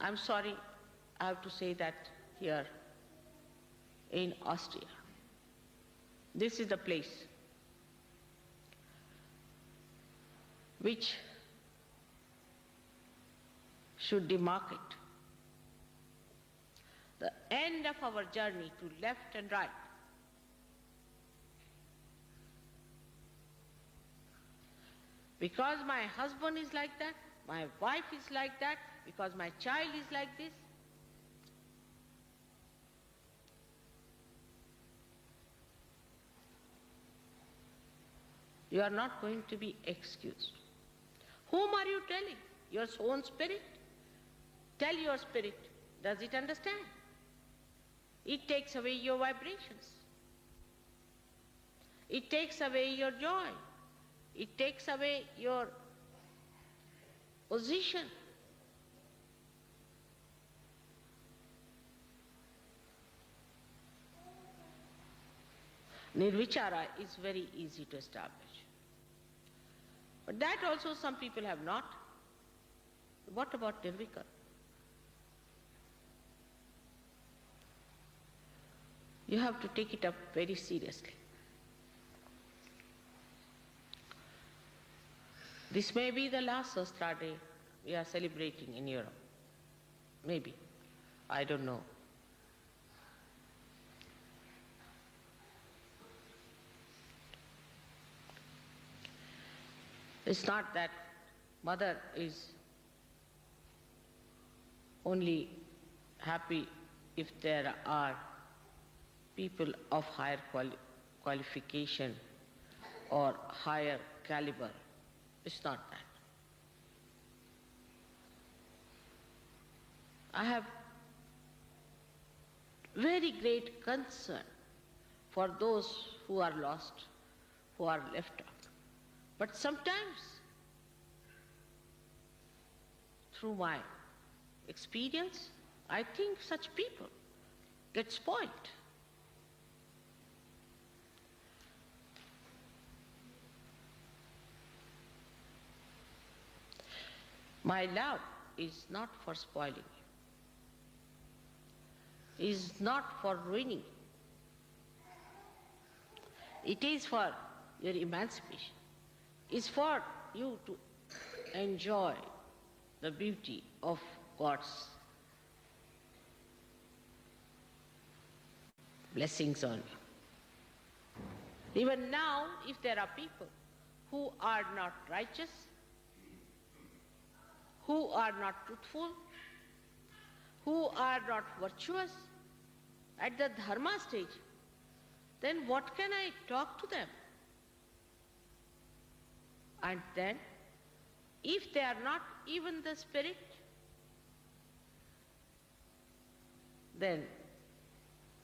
I'm sorry, I have to say that here in Austria. This is the place which should demarcate the end of our journey to left and right. Because my husband is like that, my wife is like that, because my child is like this, you are not going to be excused. Whom are you telling? Your own spirit? Tell your spirit. Does it understand? It takes away your vibrations. It takes away your joy. It takes away your position. Nirvichara is very easy to establish. But that also some people have not. What about Nirvikar? You have to take it up very seriously. This may be the last Sahasrara day we are celebrating in Europe. Maybe. I don't know. It's not that mother is only happy if there are people of higher qualification or higher caliber. It's not that. I have very great concern for those who are lost, who are left out. But sometimes, through my experience, I think such people get spoiled. My love is not for spoiling you, is not for ruining you. It is for your emancipation. It's for you to enjoy the beauty of God's blessings on you. Even now, if there are people who are not righteous, who are not truthful, who are not virtuous at the dharma stage, then what can I talk to them? And then, if they are not even the spirit, then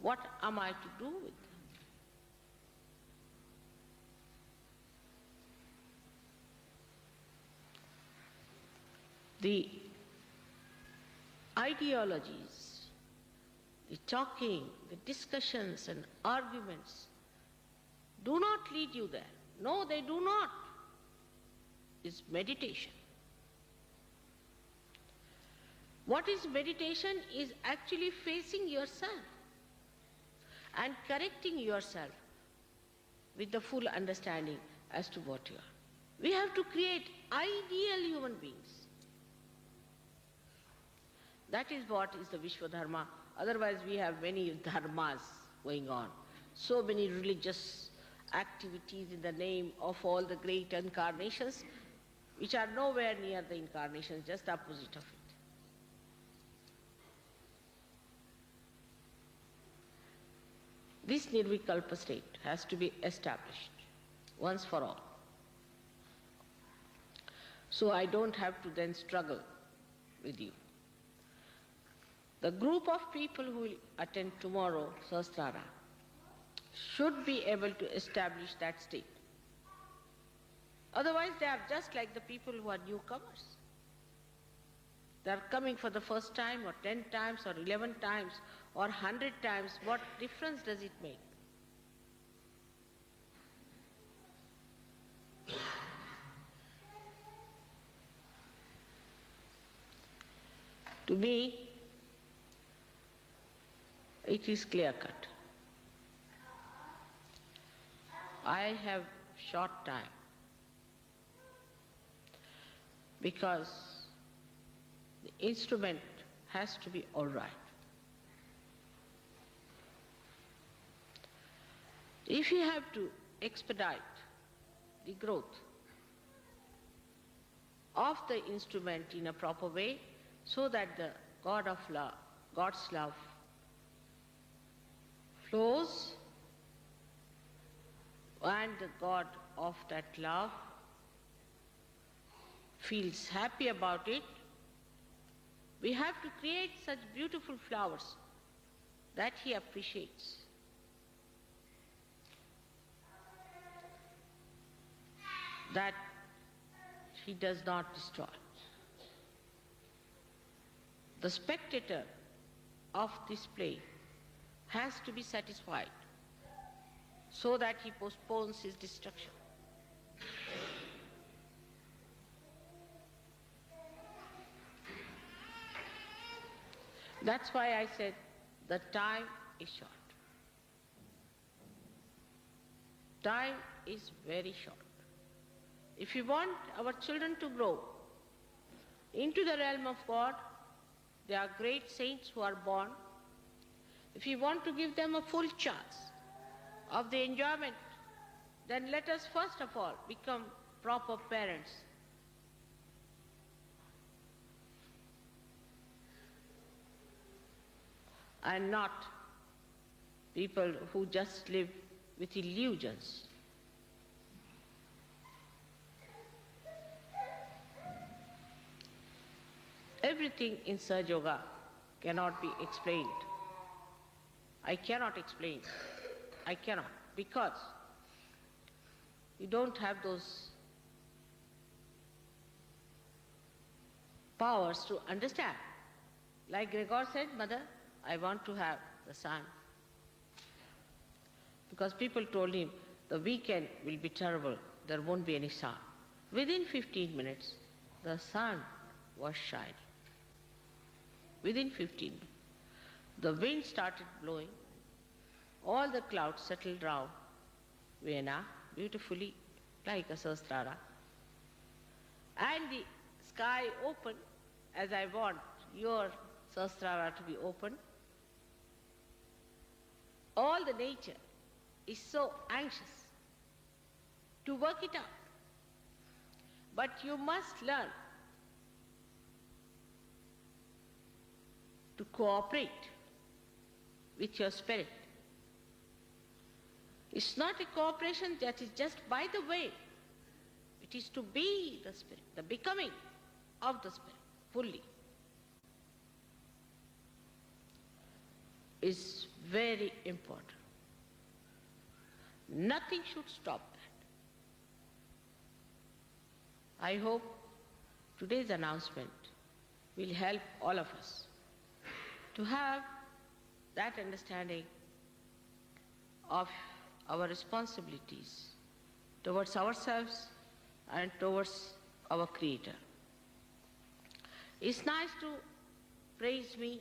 what am I to do with them? The ideologies, the talking, the discussions and arguments do not lead you there. No, they do not. It's meditation. What is meditation is actually facing yourself and correcting yourself with the full understanding as to what you are. We have to create ideal human beings. That is what is the Vishwadharma. Otherwise we have many dharmas going on. So many religious activities in the name of all the great incarnations, which are nowhere near the incarnations, just the opposite of it. This Nirvikalpa state has to be established once for all. So I don't have to then struggle with you. The group of people who will attend tomorrow Sahasrara should be able to establish that state. Otherwise they are just like the people who are newcomers. They are coming for the first time or 10 times or 11 times or 100 times. What difference does it make? To me, it is clear cut. I have short time because the instrument has to be all right. If you have to expedite the growth of the instrument in a proper way so that the God of love, God's love flows and the God of that love feels happy about it, we have to create such beautiful flowers that he appreciates. That he does not destroy. The spectator of this play has to be satisfied so that he postpones his destruction. That's why I said the time is short. Time is very short. If we want our children to grow into the realm of God, there are great saints who are born. If we want to give them a full chance of the enjoyment, then let us first of all become proper parents. And not people who just live with illusions. Everything in Sahaja Yoga cannot be explained. I cannot explain. I cannot, because you don't have those powers to understand. Like Gregor said, Mother, I want to have the sun. Because people told him, the weekend will be terrible, there won't be any sun. Within 15 minutes, the sun was shining. Within 15 minutes. The wind started blowing, all the clouds settled round Vienna beautifully like a Sahasrara, and the sky opened as I want your Sahasrara to be open. All the nature is so anxious to work it out. But you must learn to cooperate with your spirit. It's not a cooperation that is just by the way. It is to be the spirit, the becoming of the spirit fully. Is very important. Nothing should stop that. I hope today's announcement will help all of us to have that understanding of our responsibilities towards ourselves and towards our Creator. It's nice to praise me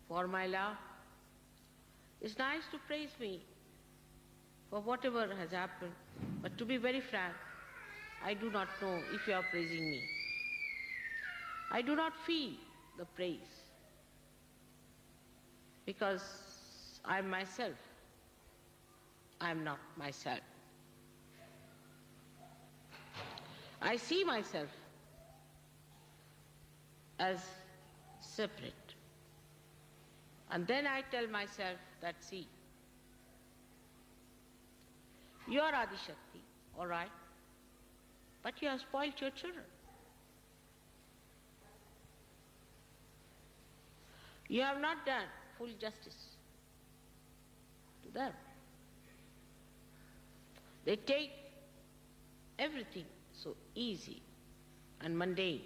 for my love. It's nice to praise me for whatever has happened, but to be very frank, I do not know if you are praising me. I do not feel the praise because I am myself. I am not myself. I see myself as separate. And then I tell myself that, see, you are Adi Shakti, all right, but you have spoiled your children. You have not done full justice to them. They take everything so easy and mundane.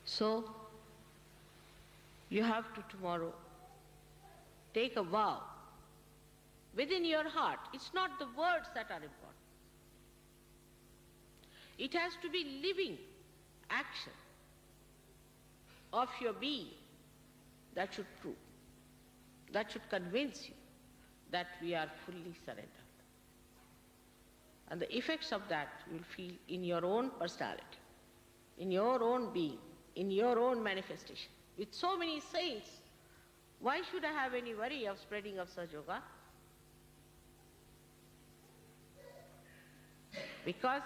So, you have to tomorrow take a vow within your heart. It's not the words that are important. It has to be living action of your being that should prove, that should convince you that we are fully surrendered. And the effects of that you will feel in your own personality, in your own being, in your own manifestation. With so many saints, why should I have any worry of spreading of Sahaja Yoga? Because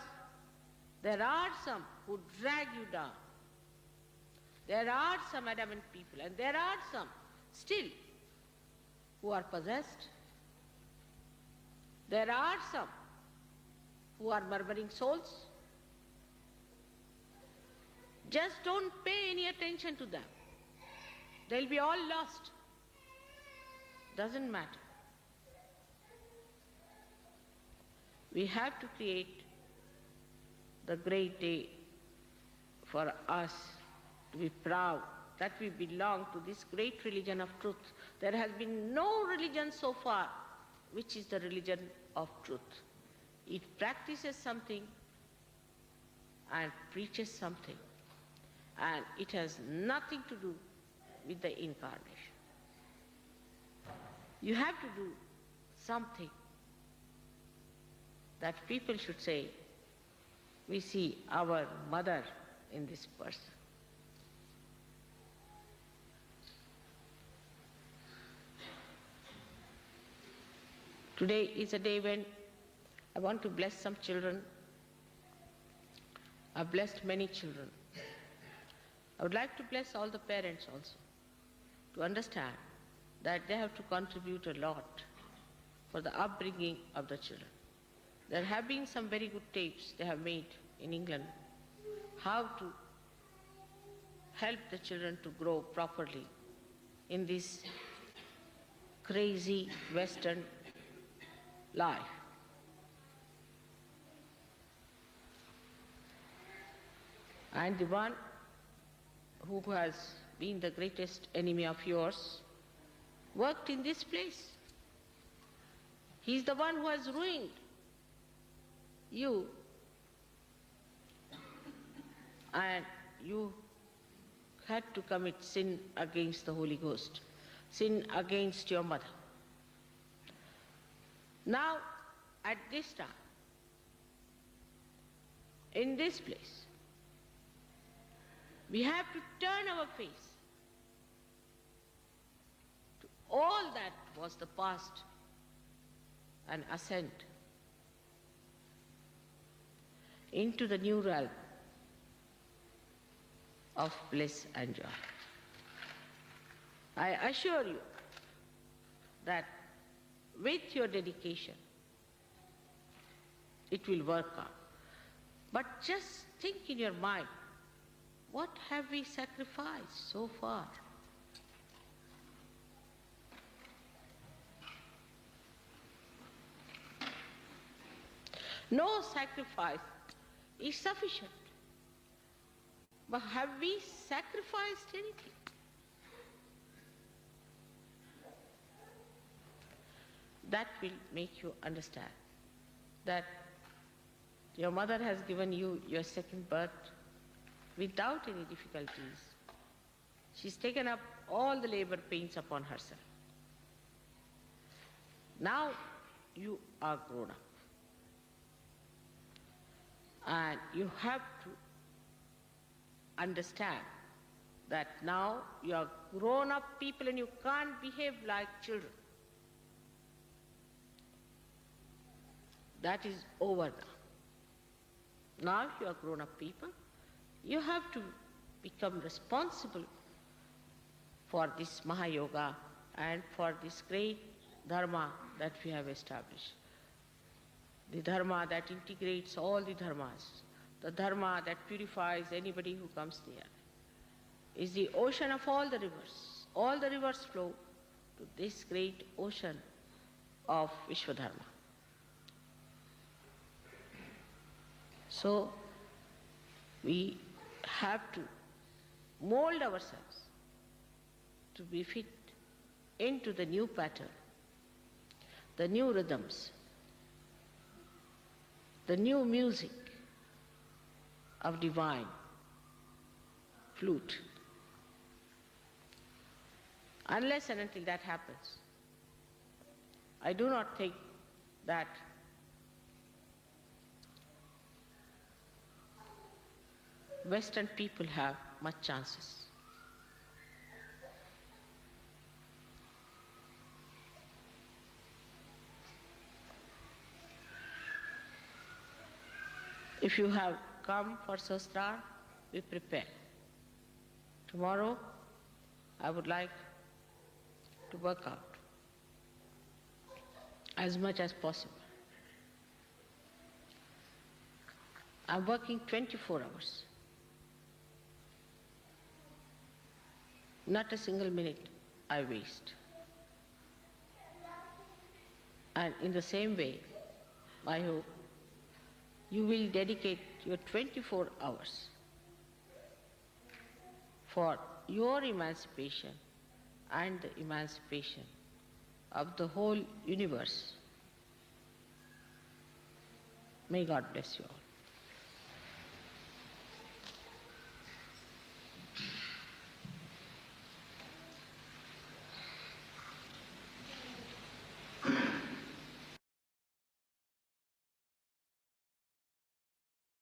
there are some who drag you down. There are some adamant people, and there are some still who are possessed. There are some who are murmuring souls. Just don't pay any attention to them. They'll be all lost. Doesn't matter. We have to create the great day for us to be proud that we belong to this great religion of truth. There has been no religion so far which is the religion of truth. It practices something and preaches something, and it has nothing to do with the incarnation. You have to do something that people should say, we see our mother in this person. Today is a day when I want to bless some children. I've blessed many children. I would like to bless all the parents also, to understand that they have to contribute a lot for the upbringing of the children. There have been some very good tapes they have made in England, how to help the children to grow properly in this crazy Western life. And the one who has been the greatest enemy of yours worked in this place. He's the one who has ruined you, and you had to commit sin against the Holy Ghost, sin against your mother. Now, at this time, in this place, we have to turn our face to all that was the past and ascend into the new realm of bliss and joy. I assure you that with your dedication, it will work out. But just think in your mind, what have we sacrificed so far? No sacrifice is sufficient. But have we sacrificed anything? That will make you understand that your mother has given you your second birth without any difficulties. She's taken up all the labor pains upon herself. Now you are grown up. And you have to understand that now you are grown up people and you can't behave like children. That is over now. Now you are grown up people. You have to become responsible for this Mahayoga and for this great dharma that we have established. The dharma that integrates all the dharmas, the dharma that purifies anybody who comes near, is the ocean of all the rivers. All the rivers flow to this great ocean of Vishwadharma. So, we have to mold ourselves to be fit into the new pattern, the new rhythms, the new music of divine flute. Unless and until that happens, I do not think that Western people have much chances. If you have come for Sahasrara, we prepare. Tomorrow, I would like to work out as much as possible. I'm working 24 hours. Not a single minute I waste. And in the same way, I hope you will dedicate your 24 hours for your emancipation and the emancipation of the whole universe. May God bless you all.